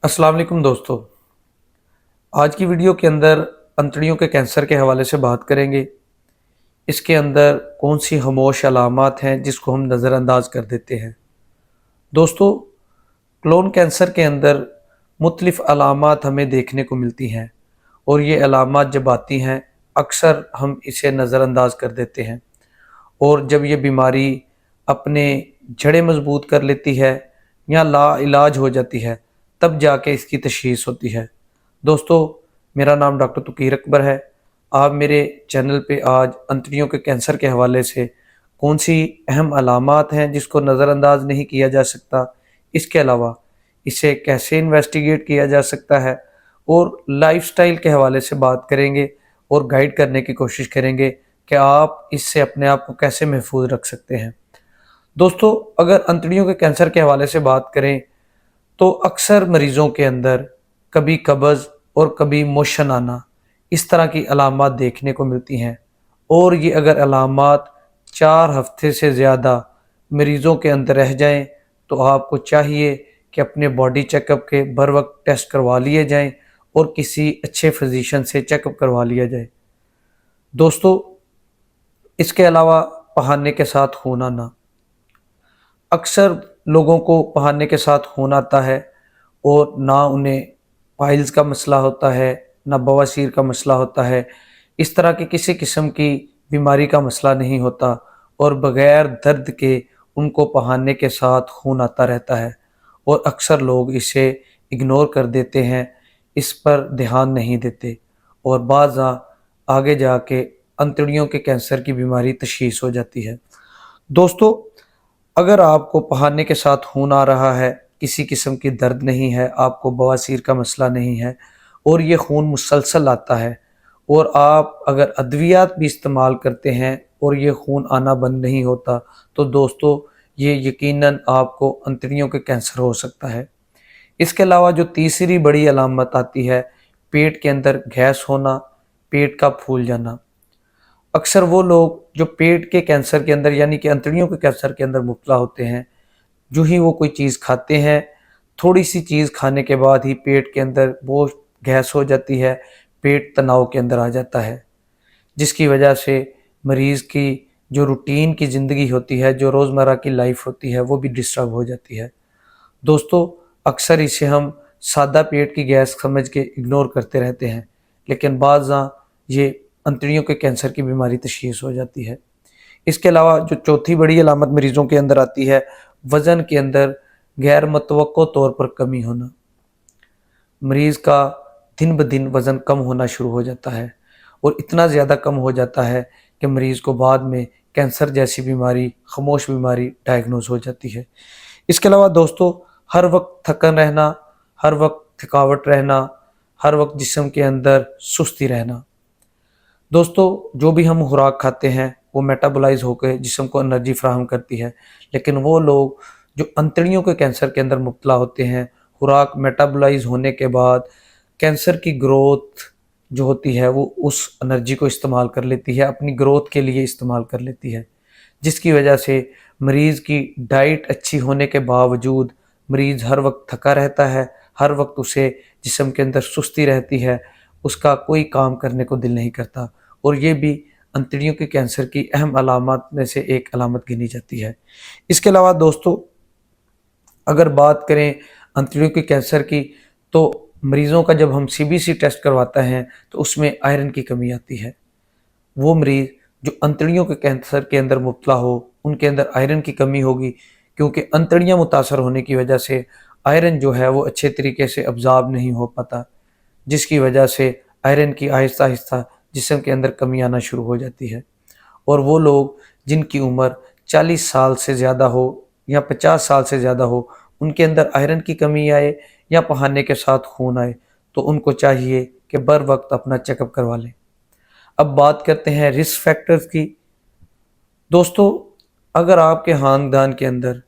अस्सलाम वालेकुम दोस्तों। आज की वीडियो के अंदर अंतड़ियों के कैंसर के हवाले से बात करेंगे। इसके अंदर कौन सी खामोश अलामात हैं जिसको हम नज़रअंदाज कर देते हैं। दोस्तों, क्लोन कैंसर के अंदर मुख्तलिफ़ अलामात हमें देखने को मिलती हैं और ये अलामात जब आती हैं अक्सर हम इसे नज़रअंदाज कर देते हैं, और जब ये बीमारी अपने जड़ें मजबूत कर लेती है या लाइलाज हो जाती है तब जाके इसकी तशख़ीस होती है। दोस्तों, मेरा नाम डॉक्टर तुकीर अकबर है। आप मेरे चैनल पे आज अंतड़ियों के कैंसर के हवाले से कौन सी अहम अलामात हैं जिसको नज़रअंदाज नहीं किया जा सकता, इसके अलावा इसे कैसे इन्वेस्टिगेट किया जा सकता है, और लाइफस्टाइल के हवाले से बात करेंगे और गाइड करने की कोशिश करेंगे कि आप इससे अपने आप को कैसे महफूज रख सकते हैं। दोस्तों, अगर अंतड़ियों के कैंसर के हवाले से बात करें तो अक्सर मरीज़ों के अंदर कभी कब्ज़ और कभी मोशन आना, इस तरह की अलामात देखने को मिलती हैं, और ये अगर अलामात 4 हफ्ते से ज़्यादा मरीज़ों के अंदर रह जाएं तो आपको चाहिए कि अपने बॉडी चेकअप के बर वक्त टेस्ट करवा लिए जाएं और किसी अच्छे फिजिशियन से चेकअप करवा लिया जाए। दोस्तों, इसके अलावा पहाने के साथ खून आना, अक्सर लोगों को पहाने के साथ खून आता है और ना उन्हें पाइल्स का मसला होता है, ना बवासीर का मसला होता है, इस तरह की किसी किस्म की बीमारी का मसला नहीं होता, और बग़ैर दर्द के उनको पहाने के साथ खून आता रहता है, और अक्सर लोग इसे इग्नोर कर देते हैं, इस पर ध्यान नहीं देते, और बाज़ आगे जाके अंतड़ियों के कैंसर की बीमारी तशख़ीस हो जाती है। दोस्तों, अगर आपको पहाने के साथ खून आ रहा है, किसी किस्म की दर्द नहीं है, आपको बवासीर का मसला नहीं है, और ये खून मुसलसल आता है, और आप अगर अद्वियात भी इस्तेमाल करते हैं और ये खून आना बंद नहीं होता, तो दोस्तों ये यकीनन आपको अंतड़ियों के कैंसर हो सकता है। इसके अलावा जो तीसरी बड़ी अलामत आती है, पेट के अंदर गैस होना, पेट का फूल जाना। अक्सर वो लोग जो पेट के कैंसर के अंदर यानी कि अंतड़ियों के कैंसर के अंदर मुब्तला होते हैं, जो ही वो कोई चीज़ खाते हैं, थोड़ी सी चीज़ खाने के बाद ही पेट के अंदर वो गैस हो जाती है, पेट तनाव के अंदर आ जाता है, जिसकी वजह से मरीज़ की जो रूटीन की ज़िंदगी होती है, जो रोज़मर्रा की लाइफ होती है, वो भी डिस्टर्ब हो जाती है। दोस्तों, अक्सर इसे हम सादा पेट की गैस समझ के इग्नोर करते रहते हैं, लेकिन बाज़ ये अंतड़ियों के कैंसर की बीमारी तशख़ीस हो जाती है। इसके अलावा जो चौथी बड़ी अलामत मरीज़ों के अंदर आती है, वज़न के अंदर गैर मुतवक्को तौर पर कमी होना। मरीज़ का दिन ब दिन वज़न कम होना शुरू हो जाता है, और इतना ज़्यादा कम हो जाता है कि मरीज़ को बाद में कैंसर जैसी बीमारी, खामोश बीमारी डायग्नोज हो जाती है। इसके अलावा दोस्तों, हर वक्त थकन रहना, हर वक्त थकावट रहना, हर वक्त जिस्म के अंदर सुस्ती रहना। दोस्तों, जो भी हम खुराक खाते हैं वो मेटाबोलाइज होकर जिस्म को एनर्जी फराहम करती है, लेकिन वो लोग जो अंतड़ियों के कैंसर के अंदर मुब्तला होते हैं, खुराक मेटाबोलाइज होने के बाद कैंसर की ग्रोथ जो होती है वो उस एनर्जी को इस्तेमाल कर लेती है, अपनी ग्रोथ के लिए इस्तेमाल कर लेती है, जिसकी वजह से मरीज़ की डाइट अच्छी होने के बावजूद मरीज़ हर वक्त थका रहता है, हर वक्त उसे जिस्म के अंदर सुस्ती रहती है, उसका कोई काम करने को दिल नहीं करता, और ये भी अंतड़ियों के कैंसर की अहम अलामत में से एक अलामत गिनी जाती है। इसके अलावा दोस्तों, अगर बात करें अंतड़ियों के कैंसर की, तो मरीज़ों का जब हम सीबीसी टेस्ट करवाते हैं तो उसमें आयरन की कमी आती है। वो मरीज़ जो अंतड़ियों के कैंसर के अंदर मुब्तला हो, उनके अंदर आयरन की कमी होगी, क्योंकि अंतड़ियाँ मुतासर होने की वजह से आयरन जो है वो अच्छे तरीके से अब्ज़ॉर्ब नहीं हो पाता, जिसकी वजह से आयरन की आहिस्ता आहिस्ता जिस्म के अंदर कमी आना शुरू हो जाती है। और वो लोग जिनकी उम्र 40 साल से ज़्यादा हो या 50 साल से ज़्यादा हो, उनके अंदर आयरन की कमी आए या पहाने के साथ खून आए, तो उनको चाहिए कि बर वक्त अपना चेकअप करवा लें। अब बात करते हैं रिस्क फैक्टर्स की। दोस्तों, अगर आपके ख़ानदान के अंदर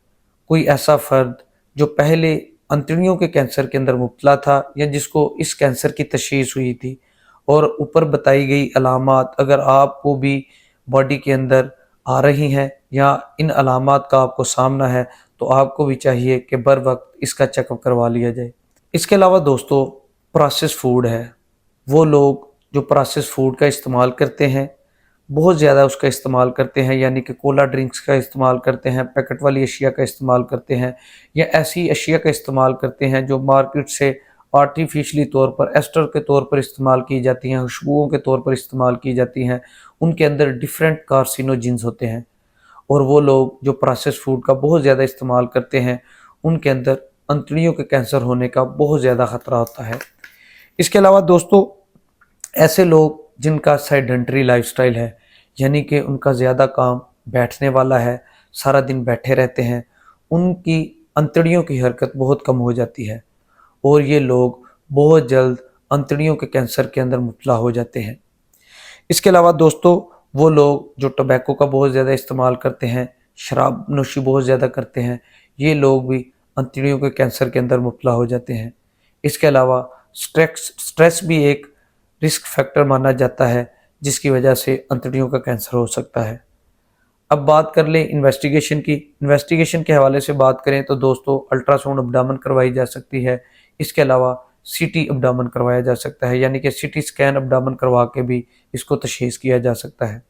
कोई ऐसा फ़र्द जो पहले अंतड़ियों के कैंसर के अंदर मुब्तला था या जिसको इस कैंसर की तशख़ीस हुई थी, और ऊपर बताई गई अलामात अगर आपको भी बॉडी के अंदर आ रही हैं या इन अलामात का आपको सामना है, तो आपको भी चाहिए कि बर वक्त इसका चेकअप करवा लिया जाए। इसके अलावा दोस्तों प्रोसेस फूड है, वो लोग जो प्रोसेस फूड का इस्तेमाल करते हैं, बहुत ज़्यादा उसका इस्तेमाल करते हैं, यानी कि कोला ड्रिंक्स का इस्तेमाल करते हैं, पैकेट वाली अशिया का इस्तेमाल करते हैं, या ऐसी अशिया का इस्तेमाल करते हैं जो मार्केट से आर्टिफिशली तौर पर एस्टर के तौर पर इस्तेमाल की जाती हैं, खुशबुओं के तौर पर इस्तेमाल की जाती हैं। उनके अंदर डिफरेंट कार्सिनोजेंस होते हैं, और वो लोग जो प्रोसेस फूड का बहुत ज़्यादा इस्तेमाल करते हैं उनके अंदर अंतड़ियों के कैंसर होने का बहुत ज़्यादा ख़तरा होता है। इसके अलावा दोस्तों ऐसे लोग जिनका सेडेंटरी लाइफस्टाइल है, यानी कि उनका ज़्यादा काम बैठने वाला है, सारा दिन बैठे रहते हैं, उनकी अंतड़ियों की हरकत बहुत कम हो जाती है, और ये लोग बहुत जल्द अंतड़ियों के कैंसर के अंदर मुब्तला हो जाते हैं। इसके अलावा दोस्तों वो लोग जो टोबैको का बहुत ज़्यादा इस्तेमाल करते हैं, शराब नोशी बहुत ज़्यादा करते हैं, ये लोग भी अंतड़ियों के कैंसर के अंदर मुब्तला हो जाते हैं। इसके अलावा स्ट्रेस भी एक रिस्क फैक्टर माना जाता है जिसकी वजह से अंतड़ियों का कैंसर हो सकता है। अब बात कर लें इन्वेस्टिगेशन की। इन्वेस्टिगेशन के हवाले से बात करें तो दोस्तों अल्ट्रासाउंड अब्डामन करवाई जा सकती है। इसके अलावा सीटी अब्डामन करवाया जा सकता है, यानी कि सीटी स्कैन अब्डामन करवा के भी इसको तशख़ीस किया जा सकता है।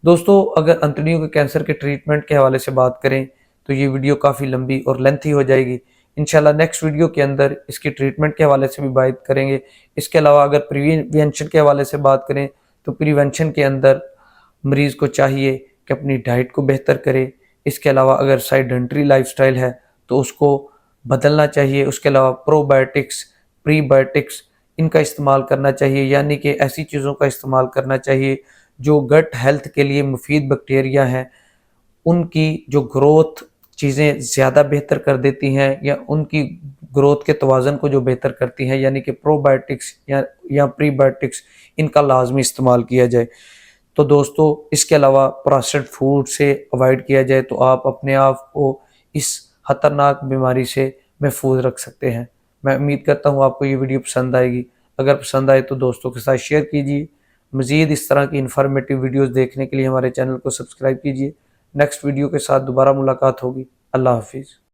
दोस्तों अगर अंतड़ियों के कैंसर के ट्रीटमेंट के हवाले से बात करें तो ये वीडियो काफ़ी लंबी और लेंथी हो जाएगी। इंशाल्लाह नेक्स्ट वीडियो के अंदर इसकी ट्रीटमेंट के हवाले से भी बात करेंगे। इसके अलावा अगर प्रिवेंशन के हवाले से बात करें तो प्रिवेंशन के अंदर मरीज़ को चाहिए कि अपनी डाइट को बेहतर करे। इसके अलावा अगर सेडेंटरी लाइफस्टाइल है तो उसको बदलना चाहिए। उसके अलावा प्रोबायोटिक्स, प्रीबायोटिक्स इनका इस्तेमाल करना चाहिए, यानी कि ऐसी चीज़ों का इस्तेमाल करना चाहिए जो गट हेल्थ के लिए मुफीद बैक्टीरिया हैं, उनकी जो ग्रोथ चीज़ें ज़्यादा बेहतर कर देती हैं, या उनकी ग्रोथ के तवाज़न को जो बेहतर करती हैं, यानी कि प्रोबायोटिक्स या प्रीबायोटिक्स इनका लाजमी इस्तेमाल किया जाए। तो दोस्तों इसके अलावा प्रोसेस्ड फूड से अवॉइड किया जाए तो आप अपने आप को इस ख़तरनाक बीमारी से महफूज रख सकते हैं। मैं उम्मीद करता हूँ आपको ये वीडियो पसंद आएगी। अगर पसंद आए तो दोस्तों के साथ शेयर कीजिए। मज़ीद इस तरह की इन्फॉर्मेटिव वीडियोज़ देखने के लिए हमारे चैनल को सब्सक्राइब कीजिए। नेक्स्ट वीडियो के साथ दोबारा मुलाकात होगी। अल्लाह हाफिज़।